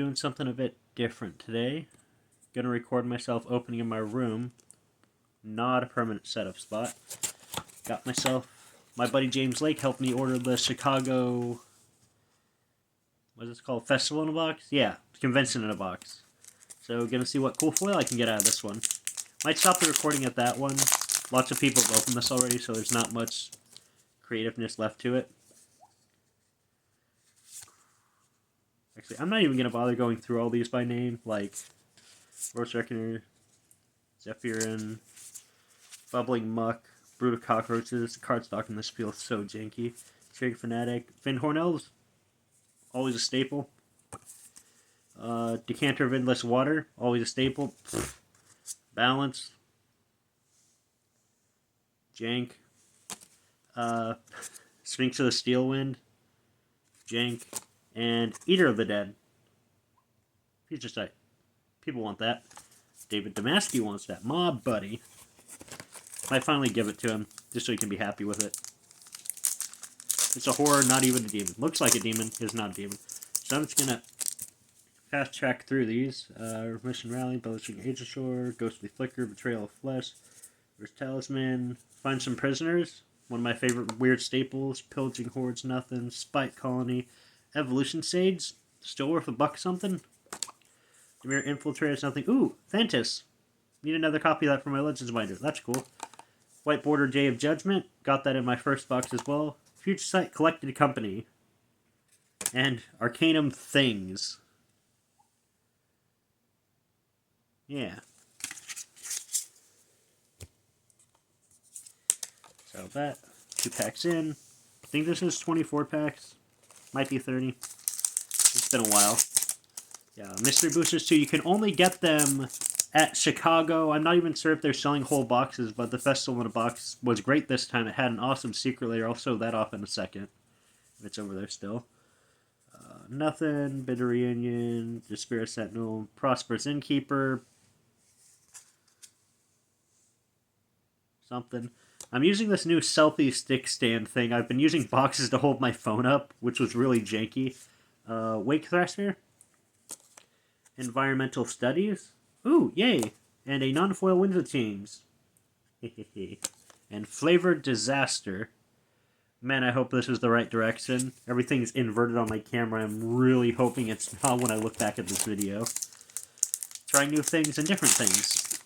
doing something a bit different today. Gonna record myself opening in my room. Not a permanent setup spot. Got myself, my buddy James Lake helped me order the Chicago, what is it called? Festival in a box? Yeah, convention in a box. So gonna see what cool foil I can get out of this one. Might stop the recording at that one. Lots of people have opened this already, so there's not much creativeness left to it. Actually, I'm not even going to bother going through all these by name, like Roach Reckoner, Zephyrin, Bubbling Muck, Brood of Cockroaches. The cardstock in this feels so janky. Trig Fanatic, Fin Hornells, always a staple. Decanter of Endless Water, always a staple. Balance. Jank. Sphinx of the Steel Wind, Jank. And Eater of the Dead. Future Sight. People want that. David Damasky wants that. My buddy. Might finally give it to him, just so he can be happy with it. It's a horror, not even a demon. Looks like a demon, is not a demon. So I'm just gonna fast track through these. Mission Rally, Belching Age of Shore, Ghostly Flicker, Betrayal of Flesh, First Talisman, Find Some Prisoners, one of my favorite weird staples, Pillaging Hordes, Nothing, Spite Colony, Evolution Sage, still worth a buck something. Demir Infiltrator, something. Ooh, Thantis. Need another copy of that for my Legends binder. That's cool. White Border Day of Judgment. Got that in my first box as well. Future Sight Collected Company. And Arcanum Things. Yeah. So that, 2 packs in. I think this is 24 packs. Might be 30. It's been a while. Yeah, Mystery Boosters too. You can only get them at Chicago. I'm not even sure if they're selling whole boxes, but the Festival in a Box was great this time. It had an awesome secret layer. I'll show that off in a second. If it's over there still. Nothing. Bitter Reunion. Despair Sentinel. Prosperous Innkeeper. Something. I'm using this new selfie stick stand thing. I've been using boxes to hold my phone up, which was really janky. Wake Thrasher. Environmental Studies. Ooh, yay! And a non-foil Winds of Change. And Flavored Disaster. Man, I hope this is the right direction. Everything's inverted on my camera. I'm really hoping it's not when I look back at this video. Trying new things and different things.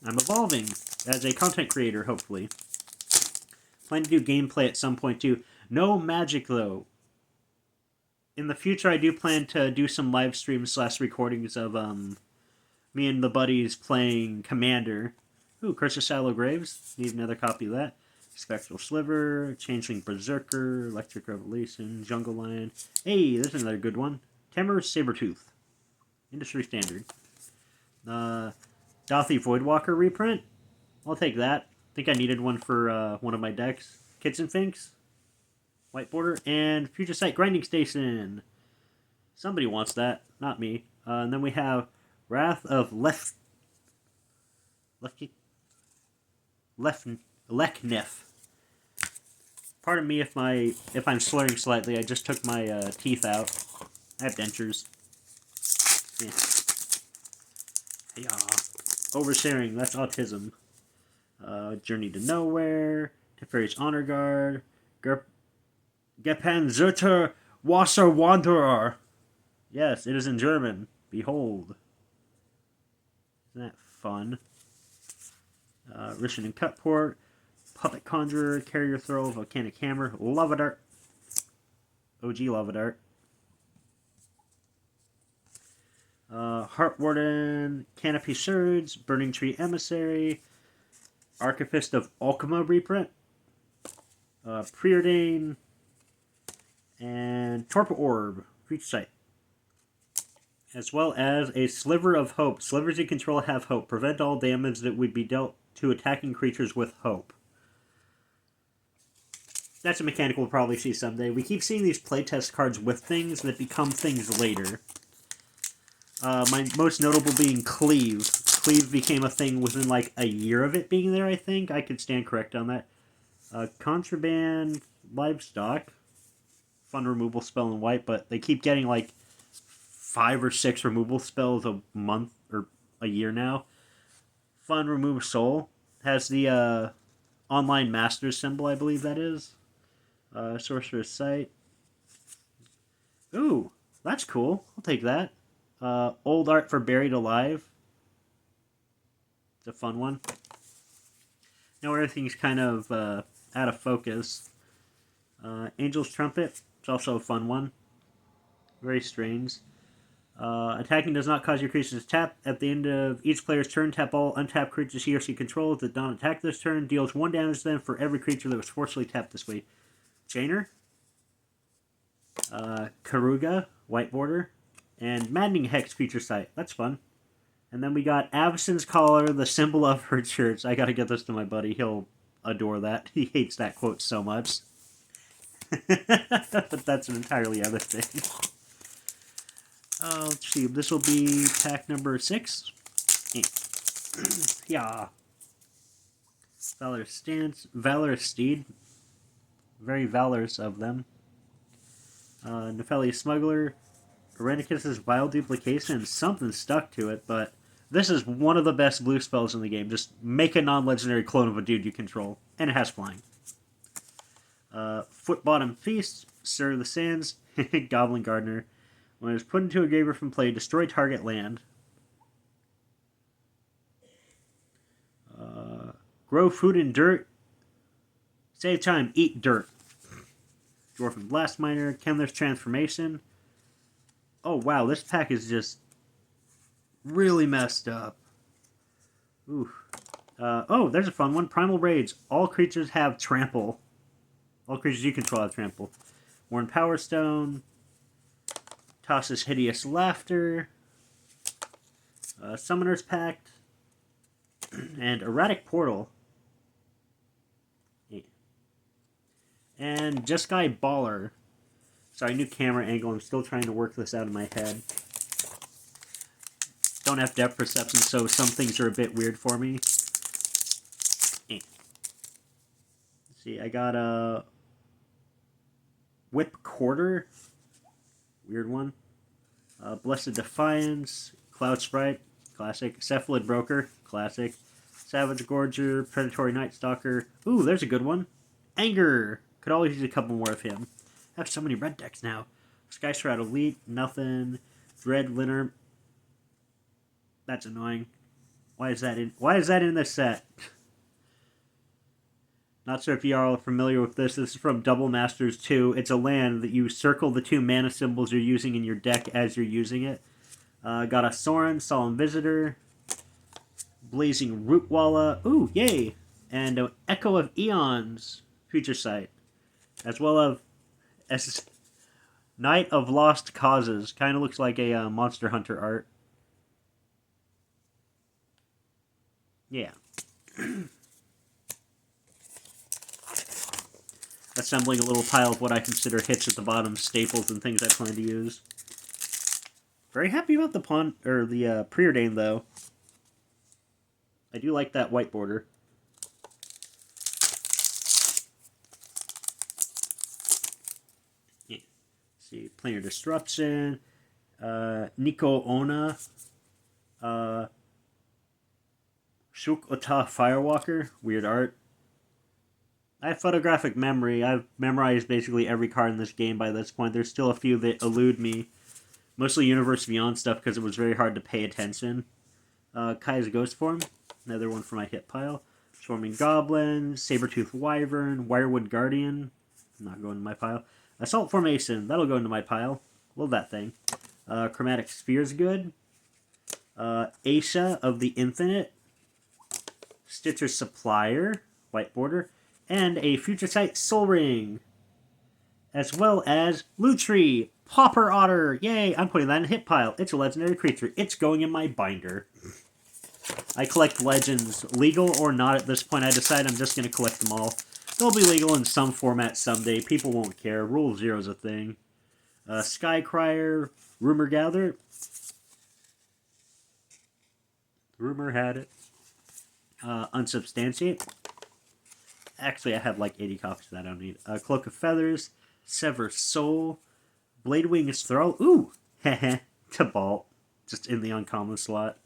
I'm evolving as a content creator, hopefully. Plan to do gameplay at some point too. No magic though. In the future, I do plan to do some live streams / recordings of me and the buddies playing Commander. Ooh, Curse of Shallow Graves. Need another copy of that. Spectral Sliver, Changeling Berserker, Electric Revelation, Jungle Lion. Hey, this is another good one. Temur Sabertooth. Industry Standard. Dothy Voidwalker reprint. I'll take that. I think I needed one for one of my decks. Kitchen Finks. White Border. And Future Sight Grinding Station. Somebody wants that. Not me. And then we have Wrath of Leknef. Pardon me if I'm slurring slightly. I just took my teeth out. I have dentures. Yeah. Oversharing. That's autism. Journey to Nowhere. Teferi's Honor Guard. Gepanzerter Wasser Wanderer. Yes, it is in German. Behold. Isn't that fun? Rishin and Cutport. Puppet Conjurer. Carrier Throw. Volcanic Hammer. Lovadart. OG Lovadart. Heartwarden. Canopy Surge. Burning Tree Emissary. Archivist of Alchema reprint. Preordain. And Torpor Orb. Future Sight. As well as a Sliver of Hope. Slivers you control have hope. Prevent all damage that would be dealt to attacking creatures with hope. That's a mechanic we'll probably see someday. We keep seeing these playtest cards with things that become things later. My most notable being Cleave. Cleave became a thing within like a year of it being there, I think. I could stand correct on that. Contraband Livestock. Fun removal spell in white, but they keep getting like 5 or 6 removal spells a month or a year now. Fun Remove Soul. Has the online master symbol, I believe that is. Sorcerer's Sight. Ooh, that's cool. I'll take that. Old art for Buried Alive. It's a fun one. Now everything's kind of out of focus. Angel's Trumpet. It's also a fun one. Very strange. Attacking does not cause your creatures to tap. At the end of each player's turn, tap all untapped creatures he or she controls that don't attack this turn. Deals 1 damage to them for every creature that was forcefully tapped this way. Chainer. Karuga, white border. And Maddening Hex feature site. That's fun. And then we got Avacyn's Collar, the symbol of her church. I gotta get this to my buddy. He'll adore that. He hates that quote so much. But that's an entirely other thing. Let's see. This will be pack number 6. Yeah. Valorous Stance. Valorous Steed. Very valorous of them. Nephelius Smuggler. Irenicus' Vile Duplication. Something stuck to it, but this is one of the best blue spells in the game. Just make a non-legendary clone of a dude you control. And it has flying. Foot Bottom Feast. Stir the Sands. Goblin Gardener. When it is put into a graveyard from play, destroy target land. Grow food in dirt. Save time, eat dirt. Dwarven Blast Miner, Kemler's Transformation. Oh wow, this pack is just really messed up. Ooh. Oh, there's a fun one. Primal Rage. All creatures have trample. All creatures you control have trample. Worn Power Stone. Toss's Hideous Laughter, Summoner's Pact, and Erratic Portal. Yeah. And Jeskai Baller. Sorry, new camera angle. I'm still trying to work this out in my head. Don't have depth perception, so some things are a bit weird for me. Yeah. Let's see, I got a Whip Quarter. Weird one. Blessed Defiance, Cloud Sprite, classic. Cephalid Broker, classic. Savage Gorger, Predatory Night Stalker. Ooh, there's a good one. Anger. Could always use a couple more of him. I have so many red decks now. Sky Shroud Elite, nothing. Dread Linner. That's annoying. Why is that in this set? Not sure if you are all familiar with this. This is from Double Masters 2. It's a land that you circle the 2 mana symbols you're using in your deck as you're using it. Got a Sorin, Solemn Visitor, Blazing Rootwalla. Ooh, yay! And an Echo of Eons feature site. As well as Night of Lost Causes. Kind of looks like a Monster Hunter art. Yeah. Assembling a little pile of what I consider hits at the bottom, staples and things I plan to use. Very happy about the preordained though. I do like that white border. Yeah. Let's see, Planar Disruption, Nico Ona, Shuk Ota Firewalker, weird art. I have photographic memory. I've memorized basically every card in this game by this point. There's still a few that elude me. Mostly Universe Beyond stuff because it was very hard to pay attention. Kai's Ghost Form. Another one for my hit pile. Swarming Goblin. Sabertooth Wyvern. Wirewood Guardian. Not going to my pile. Assault Formation. That'll go into my pile. Love that thing. Chromatic Sphere's good. Aisha of the Infinite. Stitcher's Supplier. White border. And a Future Sight Soul Ring. As well as Lutri, Pauper Otter. Yay, I'm putting that in a hit pile. It's a legendary creature. It's going in my binder. I collect legends, legal or not at this point. I decide I'm just going to collect them all. They'll be legal in some format someday. People won't care. Rule of Zero's a thing. Skycrier, Rumor Gather. Rumor had it. Unsubstantiate. Actually, I have like 80 copies that I don't need. Cloak of Feathers, Sever Soul, Bladewing's Thrall. Ooh! Heh. Tibalt, just in the uncommon slot.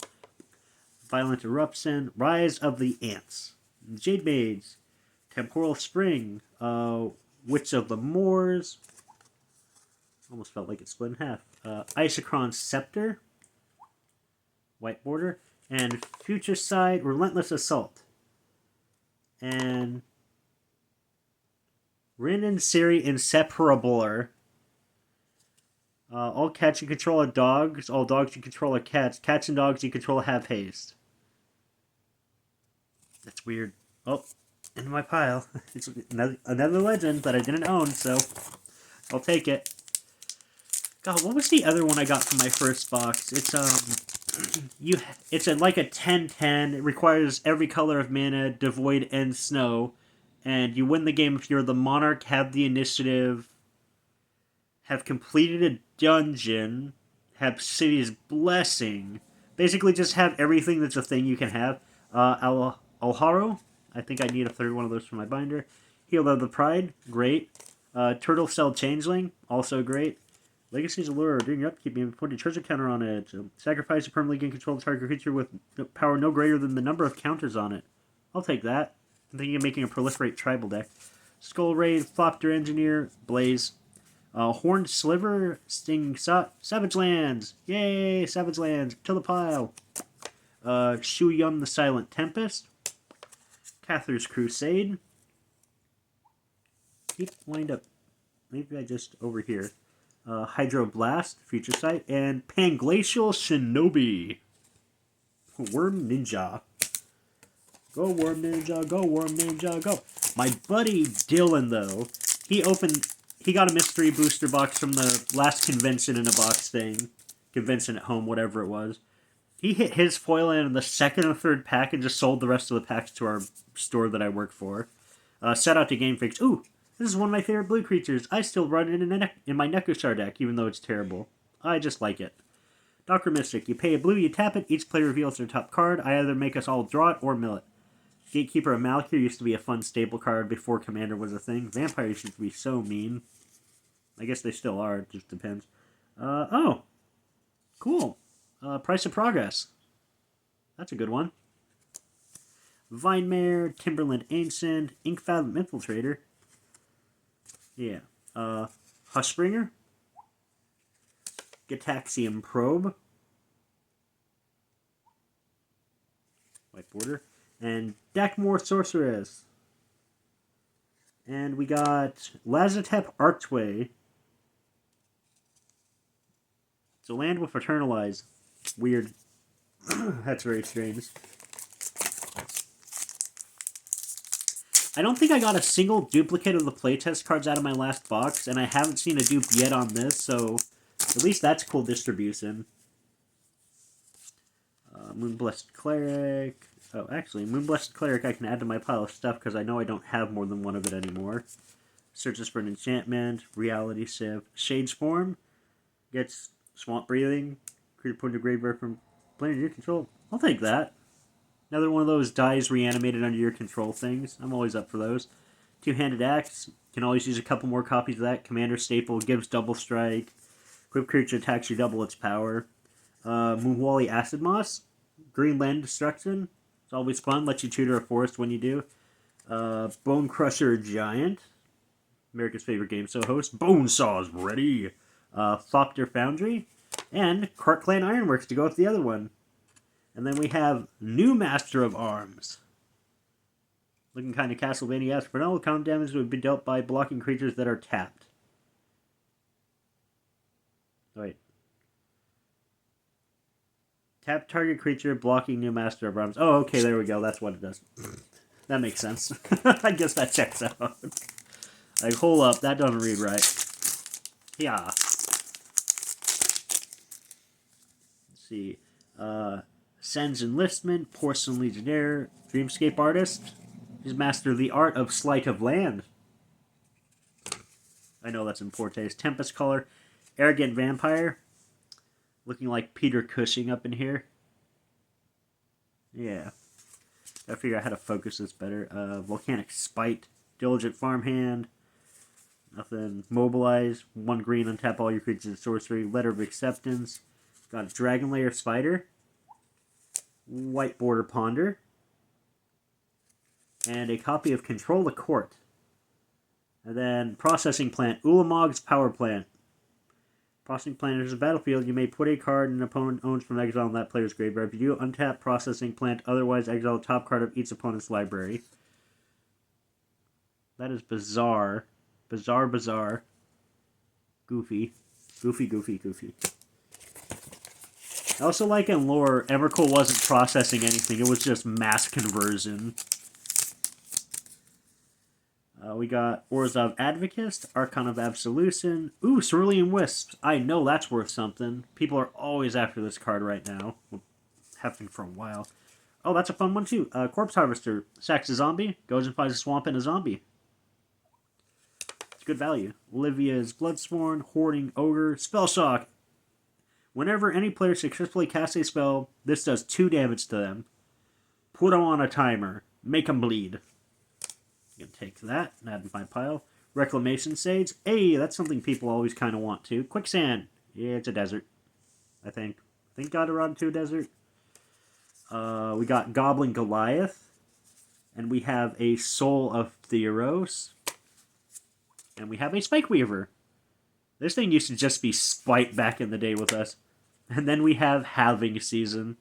Violent Eruption, Rise of the Ants, Jade Mage, Temporal Spring, Witch of the Moors, almost felt like it split in half, Isochron Scepter, white border, and Future Side, Relentless Assault, and Random Siri Inseparabler. All cats you control are dogs. All dogs you control are cats. Cats and dogs you control have haste. That's weird. Oh, into my pile. It's another legend that I didn't own, so I'll take it. God, what was the other one I got from my first box? It's like a 10/10. It requires every color of mana, devoid and snow, and you win the game if you're the monarch, have the initiative, have completed a dungeon, have City's Blessing. Basically, just have everything that's a thing you can have. Alharo, I think I need a third one of those for my binder. Heal of the Pride, great. Turtle Cell Changeling, also great. Legacy's Allure, during your upkeep, you put a treasure counter on it. Sacrifice to permanently gain control of the target creature with power no greater than the number of counters on it. I'll take that. I'm thinking of making a Proliferate tribal deck. Skull Raid, Thopter Engineer, Blaze. Horned Sliver, Sting Savage Lands. Yay, Savage Lands. To the pile. Shu Yun the Silent Tempest. Cather's Crusade. Keep wind up. Maybe I just over here. Hydro Blast, Future Sight, and Panglacial Shinobi. Worm Ninja. Go Worm Ninja, go Worm Ninja, go. My buddy Dylan, though, he got a mystery booster box from the last convention in a box thing. Convention at home, whatever it was. He hit his foil in the second or third pack and just sold the rest of the packs to our store that I work for. Shout out to Game Freaks. Ooh, this is one of my favorite blue creatures. I still run it in my Nekoshar deck, even though it's terrible. I just like it. Dr. Mystic. You pay a blue, you tap it, each player reveals their top card. I either make us all draw it or mill it. Gatekeeper of Malakir used to be a fun staple card before Commander was a thing. Vampires used to be so mean. I guess they still are, it just depends. Oh. Cool. Price of Progress. That's a good one. Vinemare, Timberland Ancient, Inkfathom Infiltrator. Yeah. Hushbringer. Gataxium Probe. White border. And Dakmor Sorceress. And we got Lazotep Archway. It's a land with Eternalize. Weird. That's very strange. I don't think I got a single duplicate of the playtest cards out of my last box, and I haven't seen a dupe yet on this, so at least that's cool distribution. Moonblessed Cleric. Oh, actually, Moonblessed Cleric I can add to my pile of stuff because I know I don't have more than one of it anymore. Searches for an enchantment, Reality Sieve, Shade's Form, gets Swamp Breathing, creature put into graveyard from player under your control. I'll take that. Another one of those dies reanimated under your control things. I'm always up for those. Two-Handed Axe, can always use a couple more copies of that. Commander Staple gives double strike. Equipped creature attacks you double its power. Moonwally Acid Moss, Green Land Destruction. It's always fun. Lets you tutor a forest when you do. Bone Crusher Giant. America's favorite game show host. Bonesaw's ready. Thopter Foundry. And Cart-Clan Ironworks to go with the other one. And then we have New Master of Arms. Looking kind of Castlevania-esque. For now, count damage would be dealt by blocking creatures that are tapped. Wait. Tap target creature, blocking New Master of Arms. Oh, okay, there we go. That's what it does. That makes sense. I guess that checks out. Like, hold up, that doesn't read right. Yeah. Let's see. Sen's Enlistment, Porcelain Legionnaire, Dreamscape Artist. He's mastered the art of Sleight of Land. I know that's in poor taste. Tempest Color, Arrogant Vampire. Looking like Peter Cushing up in here. Yeah. Gotta figure out how to focus this better. Volcanic Spite, Diligent Farmhand. Nothing. Mobilize, 1 green, untap all your creatures and sorcery. Letter of Acceptance. Got a Dragon Lair Spider, White Border Ponder, and a copy of Control the Court. And then Processing Plant, Ulamog's Power Plant. Processing Plant enters the battlefield. You may put a card an opponent owns from exile in that player's graveyard. If you do, untap Processing Plant, otherwise exile the top card of each opponent's library. That is bizarre. Bizarre. Goofy. Goofy. I also like in lore, Emrakul wasn't processing anything. It was just mass conversion. We got Orzhov Advocist, Archon of Absolution. Ooh, Cerulean Wisps. I know that's worth something. People are always after this card right now. Well, have been for a while. Oh, that's a fun one too. Corpse Harvester. Sacks a zombie, goes and finds a swamp and a zombie. It's good value. Olivia's Bloodsworn, Hoarding Ogre, Spell Shock. Whenever any player successfully casts a spell, this does 2 damage to them. Put them on a timer. Make them bleed. I'm going to take that and add to my pile. Reclamation Sage. Hey, that's something people always kind of want to. Quicksand. Yeah, it's a desert. I think got around to a desert. We got Goblin Goliath. And we have a Soul of Theros. And we have a Spike Weaver. This thing used to just be Spite back in the day with us. And then we have Halving Season.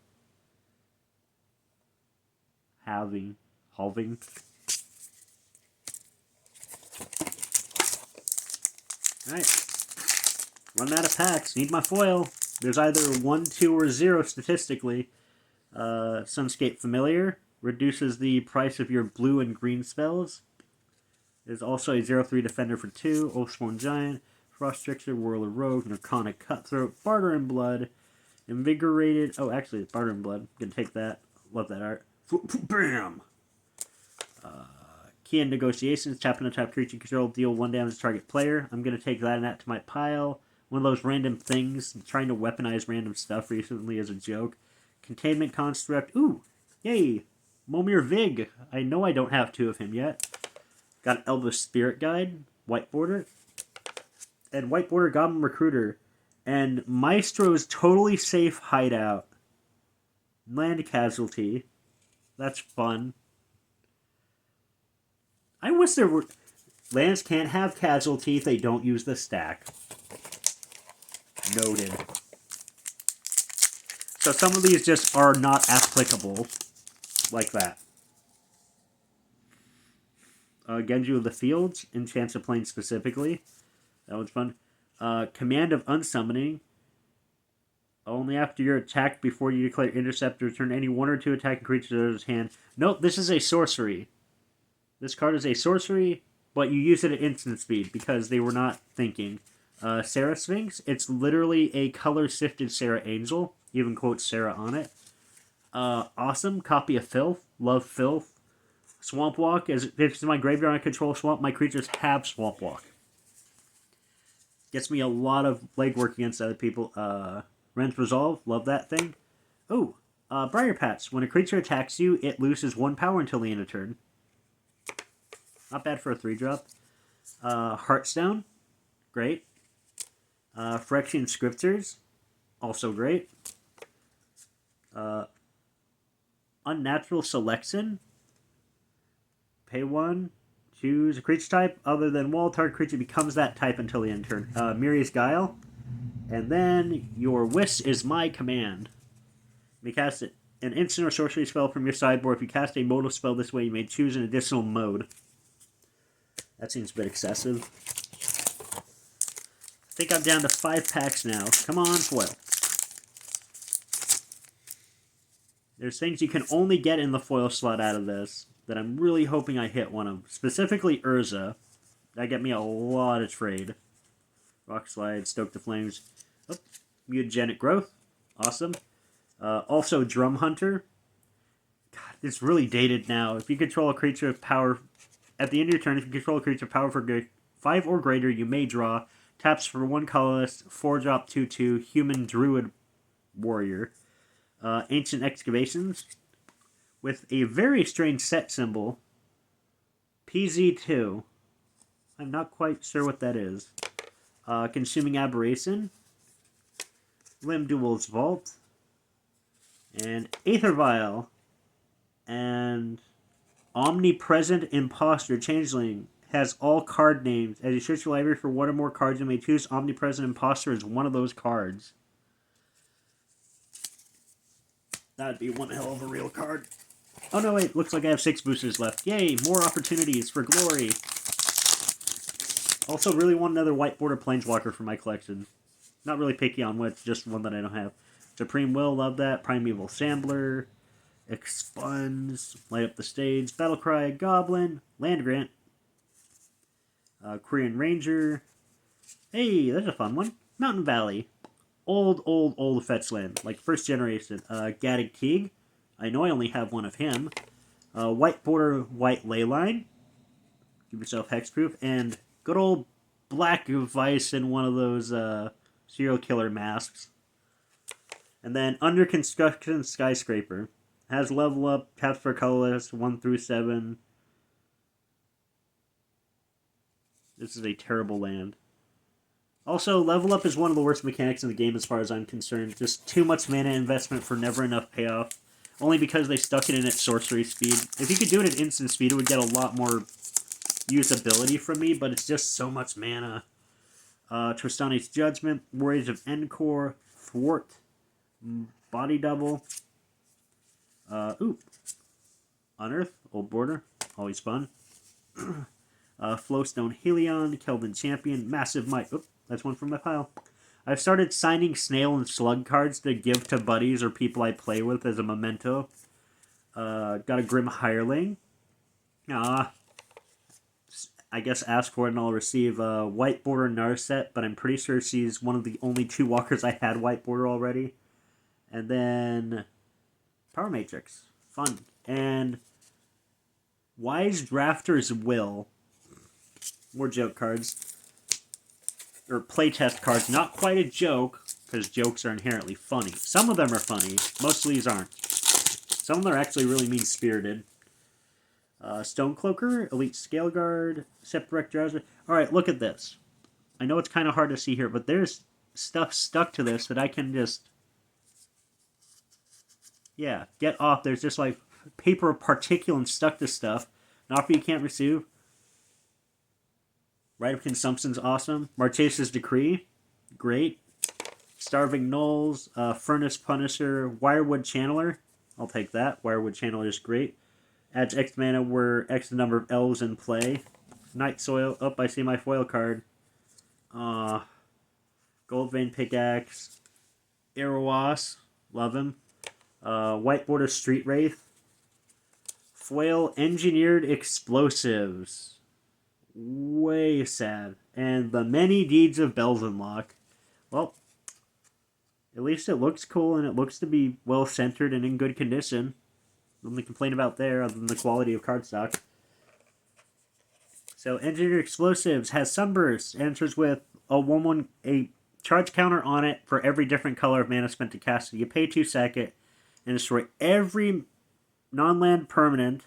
Halving. Alright. Run out of packs. Need my foil. There's either 1, 2, or 0 statistically. Sunscape Familiar. Reduces the price of your blue and green spells. There's also a 0/3 Defender for 2. Oathsworn Giant. Frost Trickster, Whirler Rogue, Narconic Cutthroat, Barter in Blood, Invigorated. Oh, actually, it's Barter in Blood. Gonna take that. Love that art. Bam! Key in Negotiations. Tap and tap creature control. Deal 1 damage to target player. I'm gonna take that and add to my pile. One of those random things. I'm trying to weaponize random stuff recently as a joke. Containment Construct. Ooh! Yay! Momir Vig. I know I don't have 2 of him yet. Got Elvish Spirit Guide. White Border. And White Border Goblin Recruiter. And Maestro's Totally Safe Hideout. Land Casualty. That's fun. I wish there were... Lands can't have casualty if they don't use the stack. Noted. So some of these just are not applicable. Like that. Genju of the Fields. Enchants a Plane specifically. That one's fun. Command of Unsummoning. Only after you're attacked before you declare Intercept, return any 1 or 2 attacking creatures to his hand. Nope, this is a sorcery. This card is a sorcery, but you use it at instant speed because they were not thinking. Sarah Sphinx. It's literally a color-sifted Sarah Angel. Even quotes Sarah on it. Awesome. Copy of Filth. Love Filth. Swamp Walk. As if it's my graveyard, I control Swamp. My creatures have Swamp Walk. Gets me a lot of legwork against other people. Wren's Resolve. Love that thing. Oh, Briar Patch. When a creature attacks you, it loses 1 power until the end of turn. Not bad for a 3-drop. Heartstone. Great. Phyrexian Scriptures. Also great. Unnatural Selection. Pay 1. Choose a creature type other than wall. Target creature becomes that type until the end of turn. Miri's Guile. And then your Wish is my command. You may cast an instant or sorcery spell from your sideboard. If you cast a modal spell this way, you may choose an additional mode. That seems a bit excessive. I think I'm down to 5 packs now. Come on, foil. There's things you can only get in the foil slot out of this that I'm really hoping I hit one of. Specifically Urza. That get me a lot of trade. Rock Slide, Stoke the Flames. Oh, Mutagenic Growth. Awesome. Also Drum Hunter. God, it's really dated now. If you control a creature of power... At the end of your turn, if you control a creature of power for 5 or greater, you may draw. Taps for 1 colorless, 4-drop, 2/2, Human Druid Warrior. Ancient Excavations. With a very strange set symbol. PZ2. I'm not quite sure what that is. Consuming Aberration. Limduel's Vault, and Aether Vial, and Omnipresent Imposter Changeling has all card names. As you search your library for one or more cards, you may choose Omnipresent Imposter as one of those cards. That'd be one hell of a real card. Oh no, wait, looks like I have 6 boosters left. Yay, more opportunities for glory. Also, really want another white border Planeswalker for my collection. Not really picky on which, just one that I don't have. Supreme Will, love that. Primeval Sampler, Expunge, Light Up the Stage, Battlecry, Goblin, Land Grant, Korean Ranger. Hey, that's a fun one. Mountain Valley. Old fetch land, like first generation. Gaddock Teague. I know I only have one of him. White border, white leyline. Give yourself hexproof. And good old black vice in one of those serial killer masks. And then Under Construction Skyscraper. Has level up, taps for colorless, 1 through 7. This is a terrible land. Also, level up is one of the worst mechanics in the game as far as I'm concerned. Just too much mana investment for never enough payoff. Only because they stuck it in at sorcery speed. If you could do it at instant speed, it would get a lot more usability from me, but it's just so much mana. Tristani's Judgment, Warriors of Endcore, Thwart, Body Double. Unearth, Old Border, always fun. Flowstone Helion, Kelvin Champion, Massive Might. Oop, that's one from my pile. I've started signing snail and slug cards to give to buddies or people I play with as a memento. Got a Grim Hireling. I guess ask for it and I'll receive a white border Narset, but I'm pretty sure she's one of the only 2 walkers I had white border already. And then Power Matrix. Fun. And Wise Drafter's Will. More joke cards. Or playtest cards. Not quite a joke, because jokes are inherently funny. Some of them are funny. Most of these aren't. Some of them are actually really mean-spirited. Stonecloaker, Elite Scale Guard, Sepirect Drowser. Alright, look at this. I know it's kind of hard to see here, but there's stuff stuck to this that I can just... Yeah, get off. There's just like paper particulate stuck to stuff. An offer you can't receive. Right of Consumption's awesome. Marchesa's Decree, great. Starving Gnolls, Furnace Punisher, Wirewood Channeler. I'll take that. Wirewood Channeler is great. Adds X mana where X number of elves in play. Night Soil. Oh, I see my foil card. Goldvein Pickaxe. Erowas. Love him. White Border Street Wraith. Foil Engineered Explosives. Way sad. And the Many Deeds of Belzenlock. Well, at least it looks cool and it looks to be well centered and in good condition. Nothing to complain about there other than the quality of cardstock. So Engineered Explosives has Sunburst. Enters with a charge counter on it for every different color of mana spent to cast it. You pay 2 second and destroy every non-land permanent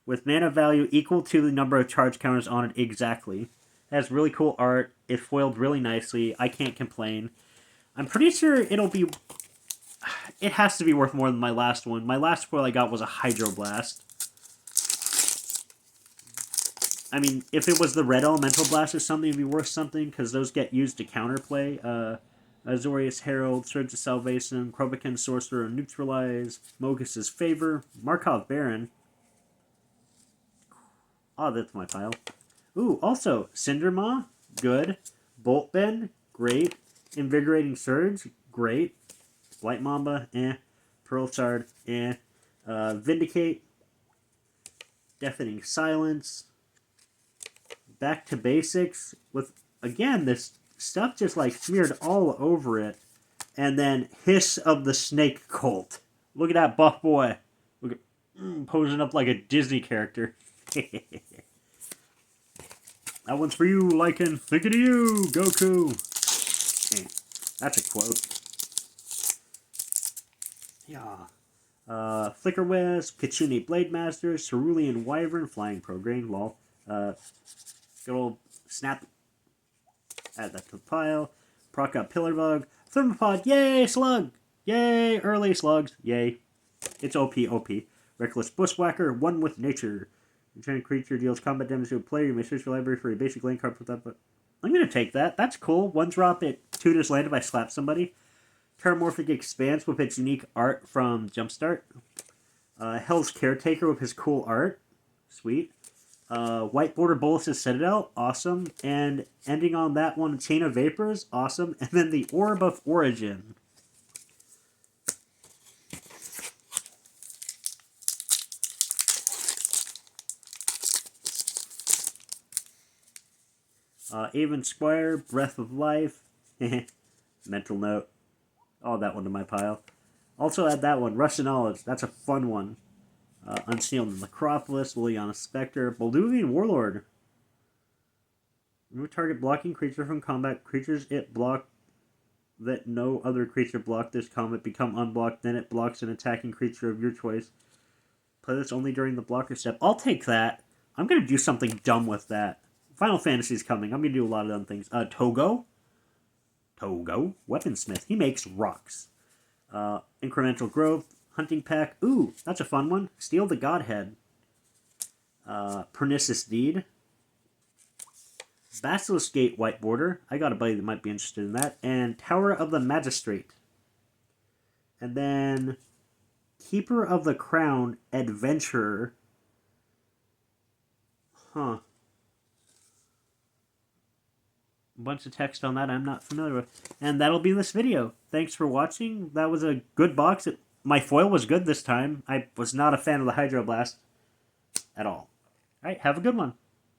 with mana value equal to the number of charge counters on it exactly. It has really cool art. It foiled really nicely. I can't complain. I'm pretty sure it'll be... It has to be worth more than my last one. My last foil I got was a Hydroblast. I mean, if it was the red Elemental Blast or something, it'd be worth something, because those get used to counterplay. Azorius Herald, Surge of Salvation, Krovikan Sorcerer, Neutralize, Mogus's Favor, Markov Baron. Oh, that's my pile. Ooh, also, Cindermaw, good. Boltbend, great. Invigorating Surge, great. White Mamba, Pearl Shard, Vindicate. Deafening Silence. Back to Basics with, again, this stuff just like smeared all over it. And then Hiss of the Snake Cult. Look at that buff boy. Look at posing up like a Disney character. That one's for you, Lycan. Think of you, Goku. That's a quote. Yeah. Flicker Wisp, Kitsune Blade Master, Cerulean Wyvern, Flying Prograin, lol. Good old Snap. Add that to the pile. Proc up Pillar Bug. Thermopod, yay, slug! Yay, early slugs, yay. It's OP. Reckless Bushwhacker, one with nature. Returning creature deals combat damage to a player. You may search your library for a basic land card with that, but I'm going to take that. That's cool. One drop, it tutors land if I slap somebody. Terramorphic Expanse with its unique art from Jumpstart. Hell's Caretaker with his cool art. Sweet. White Border Bolas' Citadel. Awesome. And ending on that one, Chain of Vapors. Awesome. And then the Orb of Origin. Avon Squire, Breath of Life. Mental note. I'll add that one to my pile. Also add that one, Russian Knowledge. That's a fun one. Unsealed Necropolis, Liliana Spectre, Balduvian Warlord. Remove target blocking creature from combat. Creatures it block that no other creature blocked this combat become unblocked. Then it blocks an attacking creature of your choice. Play this only during the blocker step. I'll take that. I'm going to do something dumb with that. Final Fantasy's coming. I'm going to do a lot of dumb things. Togo, Weaponsmith. He makes rocks. Incremental Growth, Hunting Pack. Ooh, that's a fun one. Steal the Godhead. Pernicious Deed. Basilisk Gate White Border. I got a buddy that might be interested in that. And Tower of the Magistrate. And then Keeper of the Crown Adventurer. Huh. A bunch of text on that I'm not familiar with. And that'll be this video. Thanks for watching. That was a good box. My foil was good this time. I was not a fan of the Hydroblast at all. Alright, have a good one.